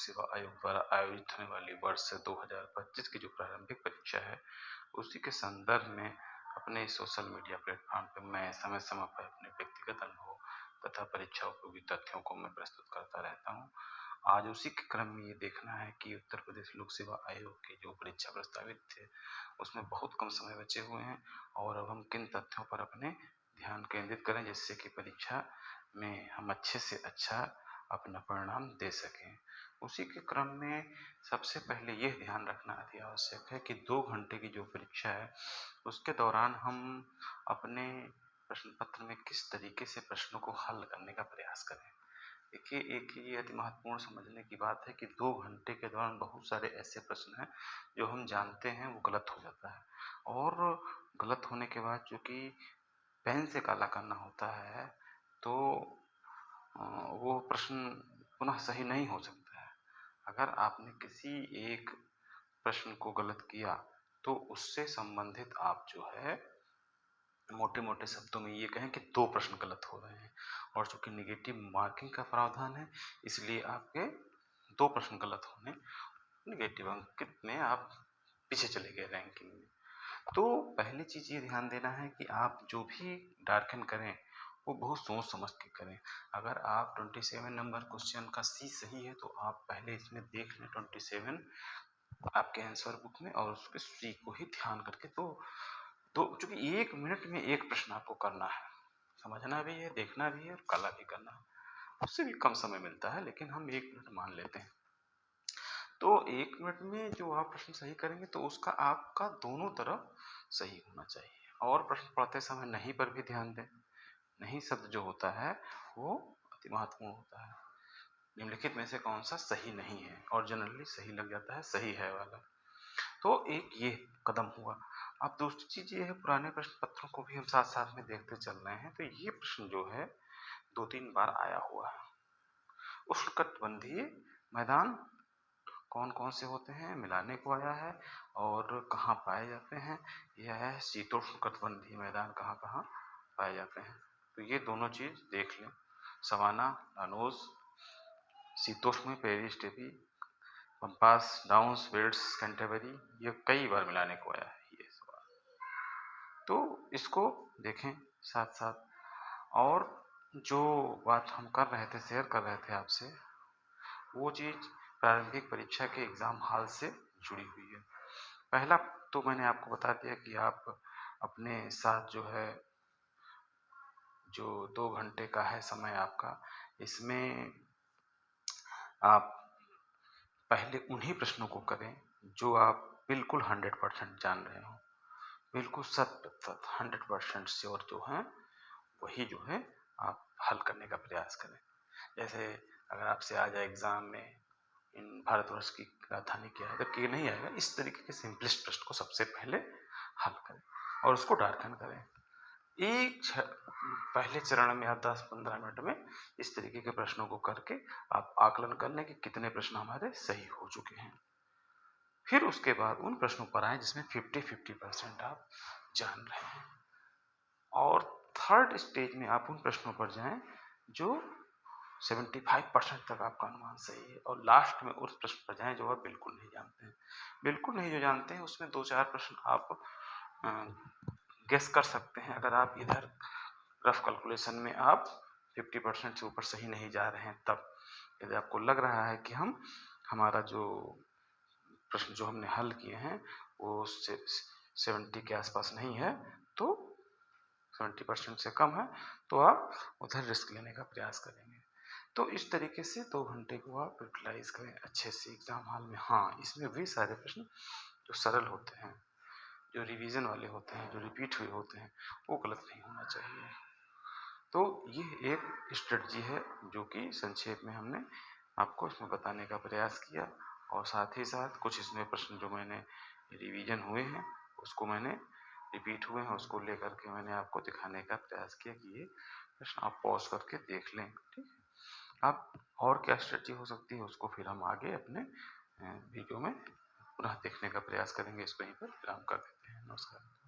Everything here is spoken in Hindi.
सेवा आयोग द्वारा आयोजित होने वाली वर्ष 2025 की जो प्रारंभिक परीक्षा है, उसी के संदर्भ में अपने सोशल मीडिया प्लेटफॉर्म पे मैं समय समय पर अपने व्यक्तिगत अनुभव तथा परीक्षा उपयोगी तथ्यों को मैं प्रस्तुत करता रहता हूँ। आज उसी के क्रम में ये देखना है कि उत्तर प्रदेश लोक सेवा आयोग की जो परीक्षा प्रस्तावित थे, उसमें बहुत कम समय बचे हुए हैं और अब हम किन तथ्यों पर अपने ध्यान केंद्रित करें जिससे कि परीक्षा में हम अच्छे से अच्छा अपना परिणाम दे सकें। उसी के क्रम में सबसे पहले यह ध्यान रखना अति आवश्यक है कि 2 घंटे की जो परीक्षा है, उसके दौरान हम अपने प्रश्न पत्र में किस तरीके से प्रश्नों को हल करने का प्रयास करें। देखिए, एक ये अति महत्वपूर्ण समझने की बात है कि 2 घंटे के दौरान बहुत सारे ऐसे प्रश्न हैं, जो हम जानते हैं वो गलत हो जाता है और गलत होने के बाद चूँकि पेन से काला करना होता है, तो वो प्रश्न पुनः सही नहीं हो सकता है। अगर आपने किसी एक प्रश्न को गलत किया, तो उससे संबंधित आप जो है मोटे-मोटे शब्दों में ये कहें कि 2 प्रश्न गलत हो रहे हैं और चूँकि नेगेटिव मार्किंग का प्रावधान है, इसलिए आपके 2 प्रश्न गलत होने नेगेटिव अंकित में आप पीछे चले गए रैंकिंग में। तो पहली चीज़ ये ध्यान देना है कि आप जो भी डार्कन करें, वो बहुत सोच समझ के करें। अगर आप 27 नंबर क्वेश्चन का सी सही है, तो आप पहले इसमें देख लें 27 आपके आंसर बुक में और उसके सी को ही ध्यान करके तो चूँकि 1 मिनट में 1 प्रश्न आपको करना है, समझना भी है, देखना भी है और कला भी करना है। उससे भी कम समय मिलता है, लेकिन हम 1 मिनट मान लेते हैं। तो 1 मिनट में जो आप प्रश्न सही करेंगे, तो उसका आपका दोनों तरफ सही होना चाहिए और प्रश्न पढ़ते समय नहीं पर भी ध्यान दें। नहीं शब्द जो होता है, वो अति महत्वपूर्ण होता है। निम्नलिखित में से कौन-सा सही नहीं है और जनरली सही लग जाता है, सही है वाला। तो एक ये कदम हुआ। अब दूसरी चीज़ ये है, पुराने प्रश्न पत्रों को भी हम साथ-साथ में देखते चल रहे हैं, तो ये प्रश्न जो है 2-3 बार आया हुआ है। उष्णकटिबंधीय मैदान कौन-कौन से होते हैं, मिलाने को आया है और कहाँ पाए जाते हैं, यह है शीतोष्णकटिबंधीय मैदान कहाँ-कहाँ पाए जाते हैं। तो ये दोनों चीज़ देख लें। सवाना, लानोस, शीतोष्ण में prairie steppe, pampas, downs, velds, Canterbury, ये कई बार मिलाने को आया है ये सवाल। तो इसको देखें साथ-साथ और जो बात हम कर रहे थे, शेयर कर रहे थे आपसे, वो चीज़ प्रारंभिक परीक्षा के एग्ज़ाम हॉल से जुड़ी हुई है। पहला तो मैंने आपको बता दिया कि आप अपने साथ जो है, जो 2 घंटे का है समय आपका, इसमें आप पहले उन्हीं प्रश्नों को करें, जो आप बिल्कुल 100% जान रहे हों। बिल्कुल शत-प्रतिशत 100% श्योर जो हैं, वही जो है आप हल करने का प्रयास करें। जैसे अगर आपसे आ जाए एग्ज़ाम में इन भारतवर्ष की राजधानी क्या है, तो ये नहीं आएगा। इस तरीके के सिंपलेस्ट प्रश्न को सबसे पहले हल करें और उसको डार्कन करें। पहले चरण में आप 10-15 मिनट में इस तरीके के प्रश्नों को करके आप आकलन कर लें कि कितने प्रश्न हमारे सही हो चुके हैं। फिर उसके बाद उन प्रश्नों पर आएँ जिसमें 50-50% आप जान रहे हैं और थर्ड स्टेज में आप उन प्रश्नों पर जाएँ जो 75% तक आपका अनुमान सही है और लास्ट में उस प्रश्न पर जाएँ जो आप बिल्कुल नहीं जानते हैं। बिल्कुल नहीं जो जानते हैं, उसमें 2-4 प्रश्न आप गेस कर सकते हैं। अगर आप इधर रफ कैलकुलेशन में आप 50% से ऊपर सही नहीं जा रहे हैं, तब यदि आपको लग रहा है कि हमारा जो प्रश्न जो हमने हल किए हैं वो 70 के आसपास नहीं है, तो 70% से कम है, तो आप उधर रिस्क लेने का प्रयास करेंगे। तो इस तरीके से 2 घंटे को आप यूटिलाइज़ करें अच्छे से एग्ज़ाम हॉल में। हाँ, इसमें वे सारे प्रश्न जो सरल होते हैं, जो रिवीजन वाले होते हैं, जो रिपीट हुए होते हैं, वो गलत नहीं होना चाहिए। तो ये एक स्ट्रेटजी है जो कि संक्षेप में हमने आपको इसमें बताने का प्रयास किया और साथ ही साथ कुछ इसमें प्रश्न जो मैंने रिवीजन हुए हैं, उसको मैंने रिपीट हुए हैं, उसको लेकर के मैंने आपको दिखाने का प्रयास किया कि ये प्रश्न आप पॉज़ करके देख लें, ठीक है? अब और क्या स्ट्रेटजी हो सकती है, उसको फिर हम आगे अपने वीडियो में पुनः देखने का प्रयास करेंगे। इसको यहीं पर विराम कर देते हैं। नमस्कार।